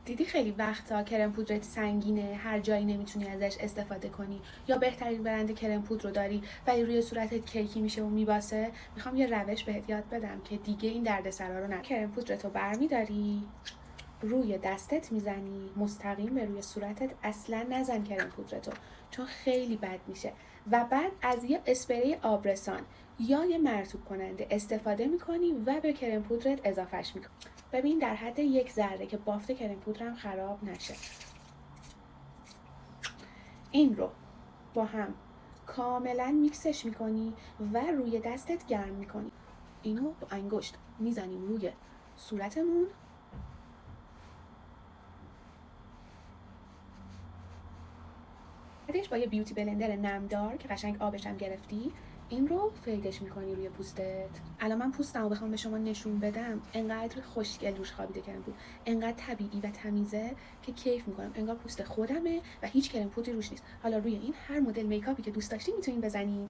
دیدی خیلی وقتا کرم پودرت سنگینه، هر جایی نمیتونی ازش استفاده کنی، یا بهترین برند کرم پودر رو داری ولی روی صورتت کیکی میشه و میباسه. میخوام یه روش بهت یاد بدم که دیگه این دردسرا رو کرم پودرت رو برمیداری، روی دستت میزنی، مستقیم به روی صورتت اصلا نزن کرم پودرتو چون خیلی بد میشه. و بعد از یه اسپری آبرسان یا یه مرطوب کننده استفاده میکنی و به کرم پودرت اضافهش میکنی. ببین در حد 1 ذره که بافت کرم پودرم خراب نشه. این رو با هم کاملا میکسش میکنی و روی دستت گرم میکنی. اینو با انگشت میزنیم روی صورتمون، بعدش با یه بیوتی بلندر نمدار که قشنگ آبش هم گرفتی این رو فیدش میکنی روی پوستت. الان من پوستم رو بخوام به شما نشون بدم انقدر خوشگل روش خوابیده کرم پودر، انقدر طبیعی و تمیزه که کیف میکنم، انگار پوست خودمه و هیچ کرم پودری روش نیست. حالا روی این هر مدل میکاپی که دوست داشتی میتونین بزنین.